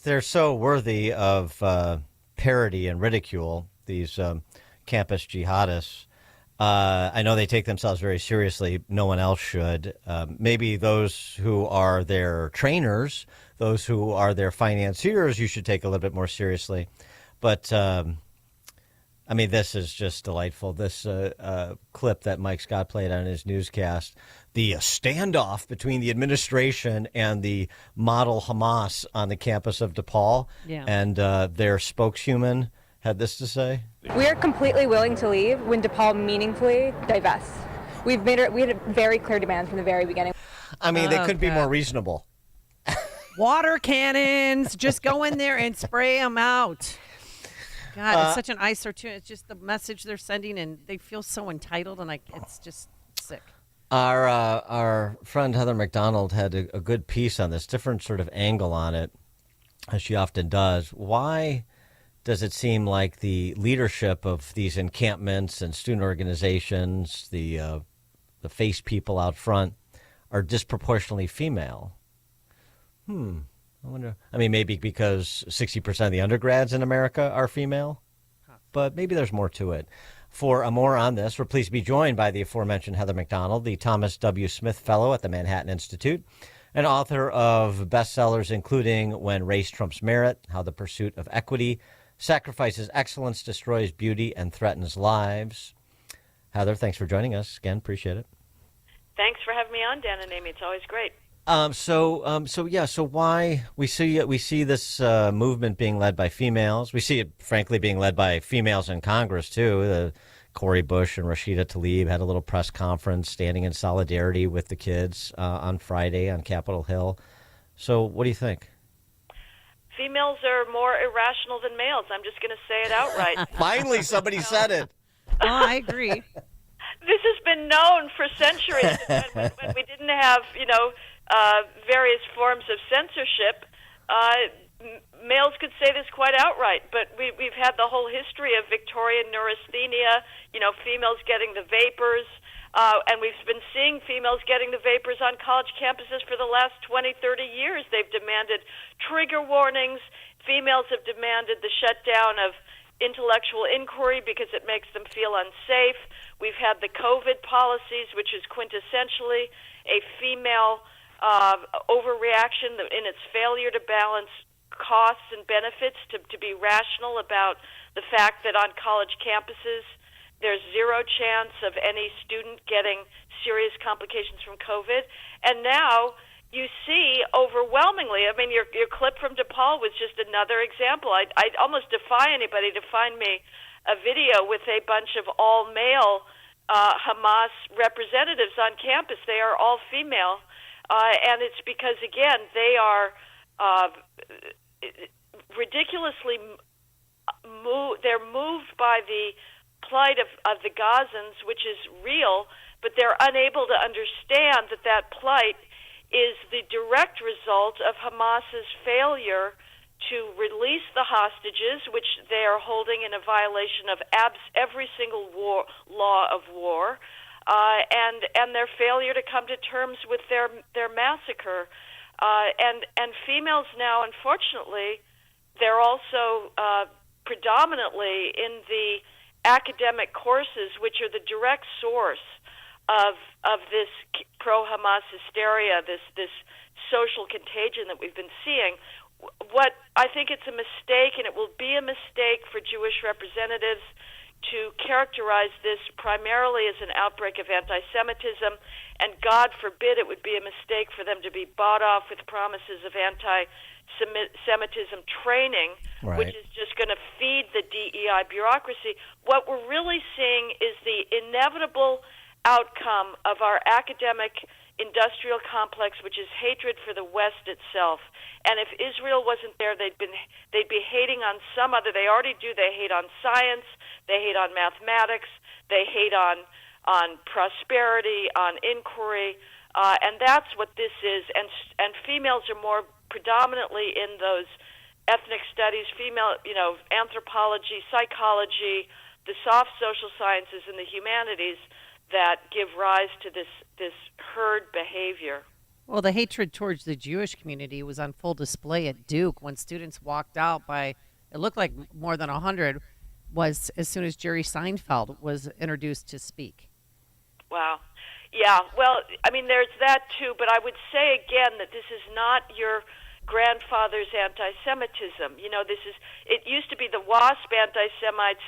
They're so worthy of parody and ridicule, these campus jihadists. I know they take themselves very seriously. No one else should. Maybe those who are their trainers, those who are their financiers, you should take a little bit more seriously. But I mean, this is just delightful. This clip that Mike Scott played on his newscast, the standoff between the administration and the model Hamas on the campus of DePaul, and their spokeshuman had this to say. We are completely willing to leave when DePaul meaningfully divests. We had a very clear demand from the very beginning. I mean, they couldn't be more reasonable. Water cannons, just go in there and spray them out. God, it's such an eyesore too. It's just the message they're sending, and they feel so entitled, and it's just sick. Our friend Heather MacDonald had a good piece on this, different sort of angle on it, as she often does. Why does it seem like the leadership of these encampments and student organizations, the face people out front, are disproportionately female? I wonder. I mean, maybe because 60% of the undergrads in America are female, but maybe there's more to it. For more on this, we're pleased to be joined by the aforementioned Heather MacDonald, the Thomas W. Smith Fellow at the Manhattan Institute, and author of bestsellers including When Race Trumps Merit, How the Pursuit of Equity Sacrifices Excellence, Destroys Beauty, and Threatens Lives. Heather, thanks for joining us again. Appreciate it. Thanks for having me on, Dan and Amy. It's always great. So why we see this movement being led by females? We see it, frankly, being led by females in Congress too. Cori Bush and Rashida Tlaib had a little press conference standing in solidarity with the kids on Friday on Capitol Hill. So, what do you think? Females are more irrational than males. I'm just going to say it outright. Finally, somebody said it. Oh, I agree. This has been known for centuries. when we didn't have, various forms of censorship, males could say this quite outright. But we've had the whole history of Victorian neurasthenia, females getting the vapors, and we've been seeing females getting the vapors on college campuses for the last 20, 30 years. They've demanded trigger warnings. Females have demanded the shutdown of intellectual inquiry because it makes them feel unsafe. We've had the COVID policies, which is quintessentially a female overreaction in its failure to balance costs and benefits, to be rational about the fact that on college campuses there's zero chance of any student getting serious complications from COVID. And now you see overwhelmingly, I mean, your clip from DePaul was just another example. I'd almost defy anybody to find me a video with a bunch of all-male Hamas representatives on campus. They are all female. And it's because, again, they are ridiculously they're moved by the plight of the Gazans, which is real, but they're unable to understand that plight is the direct result of Hamas's failure to release the hostages, which they are holding in a violation of every single law of war, and their failure to come to terms with their massacre. And females now, unfortunately, they're also predominantly in the academic courses, which are the direct source of this pro-Hamas hysteria, this social contagion that we've been seeing. What I think it's a mistake, and it will be a mistake for Jewish representatives to characterize this primarily as an outbreak of anti-Semitism, and God forbid it would be a mistake for them to be bought off with promises of anti-Semitism training, right, which is just going to feed the DEI bureaucracy. What we're really seeing is the inevitable outcome of our academic industrial complex, which is hatred for the West itself. And if Israel wasn't there, they'd be hating on some other. They already do. They hate on science. They hate on mathematics. They hate on prosperity, on inquiry, and that's what this is. And females are more predominantly in those ethnic studies, female, anthropology, psychology, the soft social sciences, and the humanities that give rise to this herd behavior. Well, the hatred towards the Jewish community was on full display at Duke when students walked out by, it looked like more than 100, was as soon as Jerry Seinfeld was introduced to speak. Wow. Yeah, well, I mean, there's that too, but I would say again that this is not your grandfather's anti-Semitism. It used to be the WASP anti-Semites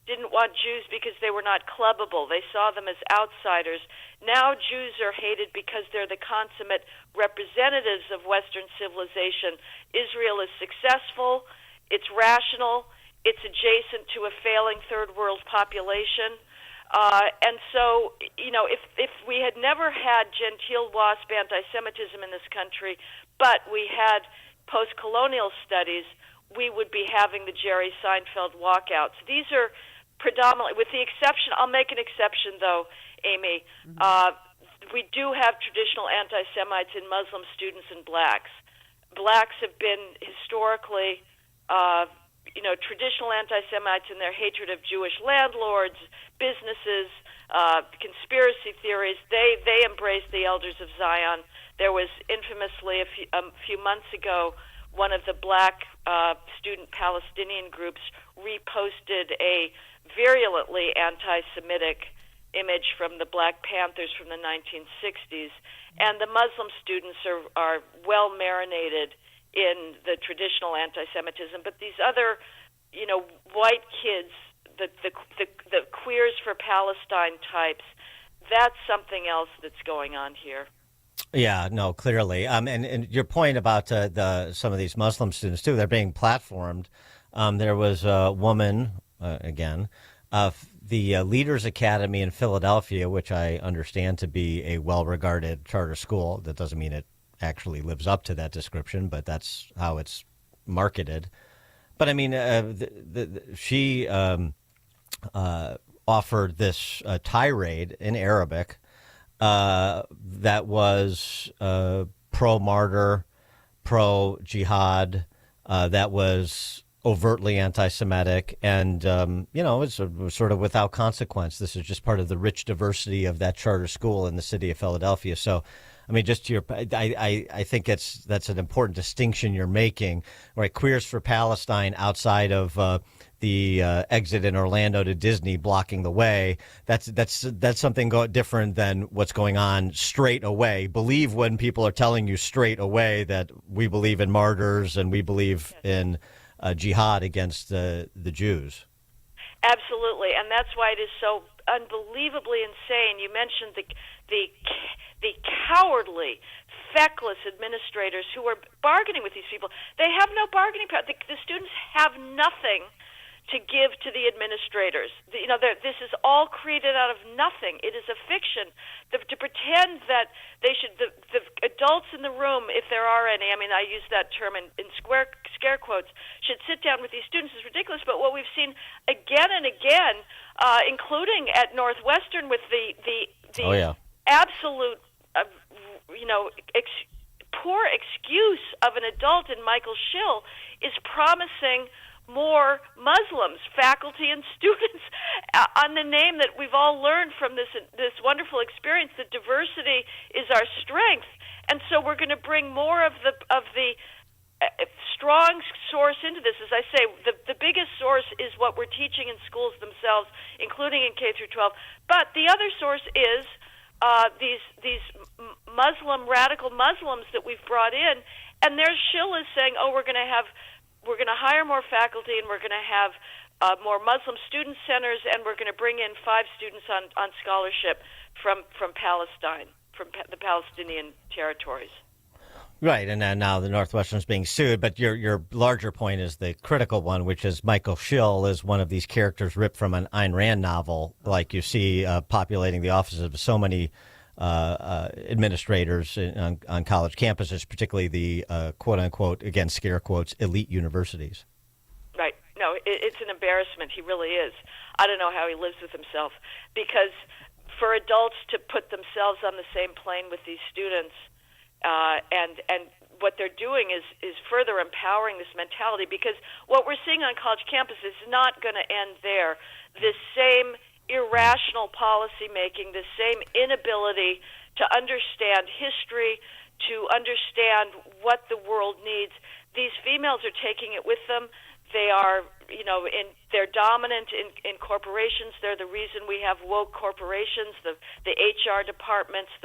didn't want Jews because they were not clubbable. They saw them as outsiders. Now Jews are hated because they're the consummate representatives of Western civilization. Israel is successful, it's rational, it's adjacent to a failing third world population. And so, if we had never had genteel WASP anti-Semitism in this country, but we had post-colonial studies, we would be having the Jerry Seinfeld walkouts. These are predominantly, with the exception, I'll make an exception though, Amy, we do have traditional anti-Semites in Muslim students and blacks. Blacks have been historically, traditional anti-Semites in their hatred of Jewish landlords, businesses, conspiracy theories. They embraced the Elders of Zion. There was infamously a few months ago, one of the black student Palestinian groups reposted a virulently anti-Semitic image from the Black Panthers from the 1960s, and the Muslim students are well marinated in the traditional anti-Semitism. But these other, white kids, the queers for Palestine types, that's something else that's going on here. Yeah, no, clearly. And your point about some of these Muslim students too, they're being platformed. There was a woman, again, the Leaders Academy in Philadelphia, which I understand to be a well-regarded charter school. That doesn't mean it actually lives up to that description, but that's how it's marketed. But I mean, she offered this tirade in Arabic that was pro-martyr, pro-jihad, that was overtly anti-Semitic, and it was sort of without consequence. This is just part of the rich diversity of that charter school in the city of Philadelphia. So, I mean, just to your, I think that's an important distinction you're making, right? Queers for Palestine outside of the exit in Orlando to Disney blocking the way. That's something different than what's going on straight away. Believe when people are telling you straight away that we believe in martyrs and we believe in jihad against the Jews. Absolutely, and that's why it is so unbelievably insane. You mentioned the cowardly, feckless administrators who are bargaining with these people. They have no bargaining power. The students have nothing to give to the administrators. This is all created out of nothing. It is a fiction. To pretend that they should, the adults in the room, if there are any, I mean, I use that term in scare quotes, should sit down with these students is ridiculous. But what we've seen again and again, including at Northwestern with the absolute, poor excuse of an adult in Michael Schill is promising more Muslims, faculty and students, on the name that we've all learned from this wonderful experience that diversity is our strength. And so we're going to bring more of the strong source into this. As I say, the biggest source is what we're teaching in schools themselves, including in K through 12. But the other source is these radical Muslims that we've brought in, and there's Schill is saying, we're going to hire more faculty, and we're going to have more Muslim student centers, and we're going to bring in 5 students on scholarship from Palestine, from the Palestinian territories. Right, and now the Northwestern's being sued, but your larger point is the critical one, which is Michael Schill is one of these characters ripped from an Ayn Rand novel, like you see populating the offices of so many administrators on college campuses, particularly the quote-unquote, again, scare quotes, elite universities. Right. No, it's an embarrassment. He really is. I don't know how he lives with himself, because for adults to put themselves on the same plane with these students, and what they're doing is further empowering this mentality, because what we're seeing on college campuses is not going to end there. This same irrational policy making, the same inability to understand history, to understand what the world needs. These females are taking it with them. They are, they're dominant in corporations. They're the reason we have woke corporations. The HR departments,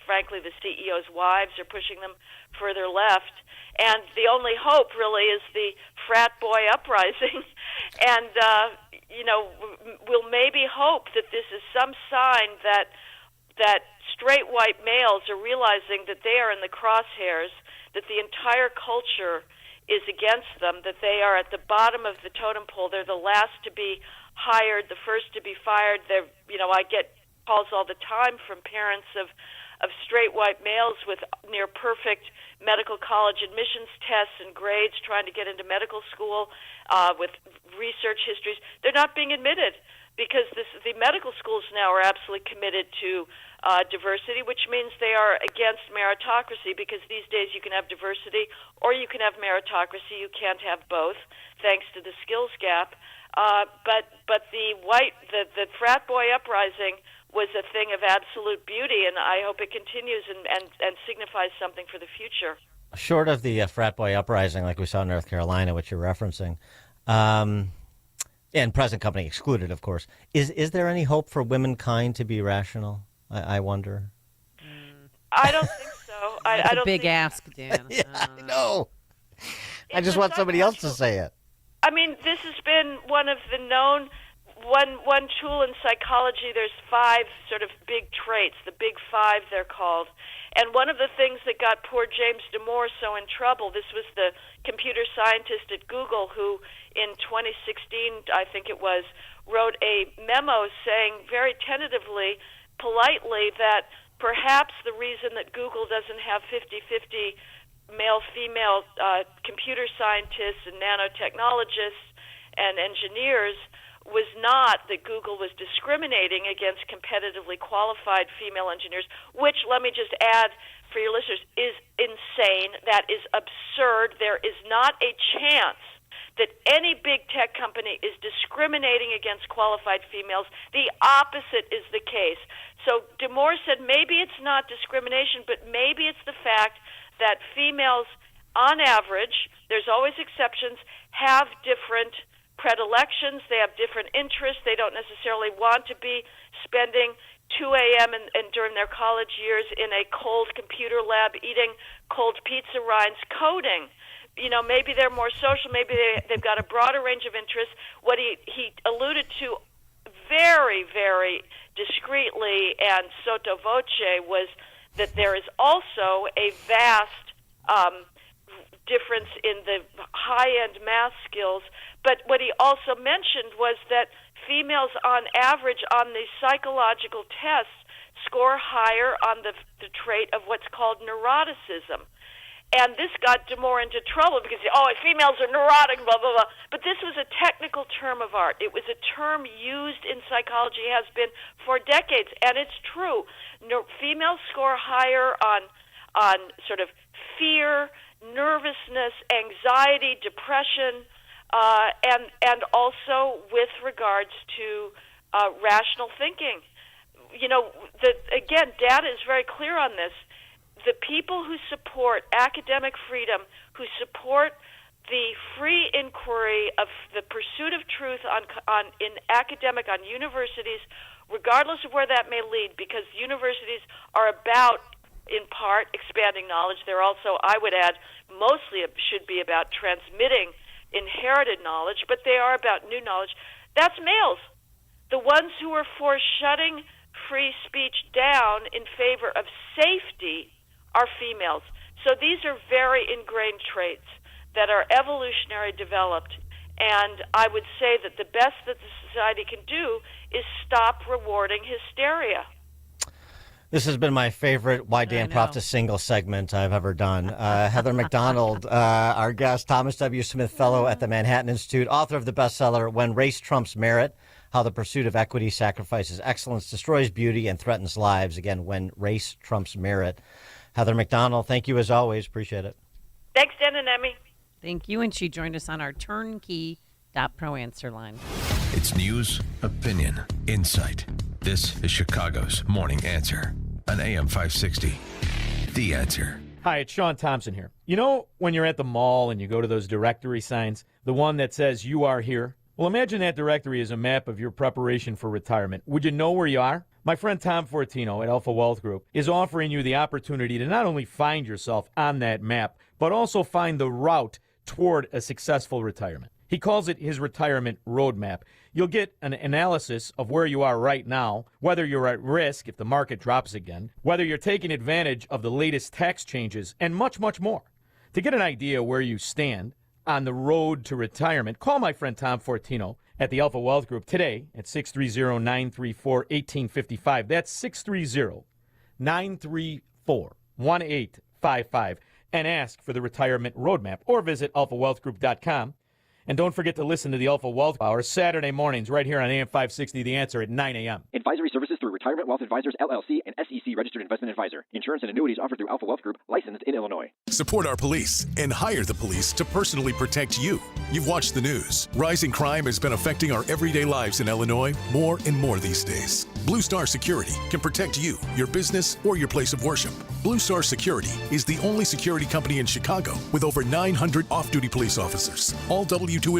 frankly, the CEOs' wives are pushing them further left. And the only hope really is the frat boy uprising. And, we'll maybe hope that this is some sign that straight white males are realizing that they are in the crosshairs, that the entire culture is against them, that they are at the bottom of the totem pole. They're the last to be hired, the first to be fired. I get calls all the time from parents of straight white males with near perfect medical college admissions tests and grades trying to get into medical school with research histories. They're not being admitted because the medical schools now are absolutely committed to diversity, which means they are against meritocracy, because these days you can have diversity or you can have meritocracy. You can't have both, thanks to the skills gap. But the frat boy uprising was a thing of absolute beauty, and I hope it continues and signifies something for the future. Short of the frat boy uprising like we saw in North Carolina, which you're referencing, and present company excluded, of course, is there any hope for womankind to be rational? I wonder. I don't think so. That's I don't a big think ask, Dan. Yeah, I know. I just want somebody else to say it. I mean, this has been one of the known one tool in psychology. There's 5 sort of big traits, the big 5 they're called. And one of the things that got poor James Damore so in trouble, this was the computer scientist at Google who in 2016, I think it was, wrote a memo saying very tentatively, politely, that perhaps the reason that Google doesn't have 50-50 male-female computer scientists and nanotechnologists and engineers was not that Google was discriminating against competitively qualified female engineers, which, let me just add for your listeners, is insane. That is absurd. There is not a chance that any big tech company is discriminating against qualified females. The opposite is the case. So Damore said maybe it's not discrimination, but maybe it's the fact that females, on average, there's always exceptions, have different predilections, they have different interests, they don't necessarily want to be spending 2 a.m. and during their college years in a cold computer lab eating cold pizza rinds coding. Maybe they're more social, maybe they've got a broader range of interests. What he alluded to very, very discreetly and sotto voce was that there is also a vast difference in the high-end math skills. But what he also mentioned was that females, on average, on the psychological tests, score higher on the trait of what's called neuroticism. And this got Damore into trouble because, females are neurotic, blah, blah, blah. But this was a technical term of art. It was a term used in psychology, has been for decades, and it's true. Females score higher on sort of fear, nervousness, anxiety, depression, and also with regards to rational thinking. Again, data is very clear on this. The people who support academic freedom, who support the free inquiry of the pursuit of truth in academic, on universities, regardless of where that may lead, because universities are about, in part, expanding knowledge. They're also, I would add, mostly should be about transmitting inherited knowledge, but they are about new knowledge. That's males. The ones who are for shutting free speech down in favor of safety are females. So these are very ingrained traits that are evolutionary developed, and I would say that the best that the society can do is stop rewarding hysteria. This has been my favorite Why Dan Proft a Single segment I've ever done. Heather MacDonald, our guest, Thomas W. Smith Fellow at the Manhattan Institute, author of the bestseller When Race Trumps Merit, How the Pursuit of Equity Sacrifices Excellence, Destroys Beauty, and Threatens Lives. Again, When Race Trumps Merit. Heather MacDonald, thank you as always. Appreciate it. Thanks, Dan and Emmy. Thank you. And she joined us on our turnkey.pro answer line. It's news, opinion, insight. This is Chicago's Morning Answer on AM 560. The Answer. Hi, it's Sean Thompson here. You know when you're at the mall and you go to those directory signs, the one that says you are here? Well, imagine that directory is a map of your preparation for retirement. Would you know where you are? My friend Tom Fortino at Alpha Wealth Group is offering you the opportunity to not only find yourself on that map, but also find the route toward a successful retirement. He calls it his retirement roadmap. You'll get an analysis of where you are right now, whether you're at risk if the market drops again, whether you're taking advantage of the latest tax changes, and much, much more. To get an idea where you stand on the road to retirement, call my friend Tom Fortino at the Alpha Wealth Group today at 630-934-1855. That's 630-934-1855. And ask for the retirement roadmap, or visit alphawealthgroup.com. And don't forget to listen to the Alpha Wealth Hour Saturday mornings right here on AM 560, The Answer at 9 a.m. Advisory services through Retirement Wealth Advisors, LLC, and SEC Registered Investment Advisor. Insurance and annuities offered through Alpha Wealth Group, licensed in Illinois. Support our police and hire the police to personally protect you. You've watched the news. Rising crime has been affecting our everyday lives in Illinois more and more these days. Blue Star Security can protect you, your business, or your place of worship. Blue Star Security is the only security company in Chicago with over 900 off-duty police officers, all W-2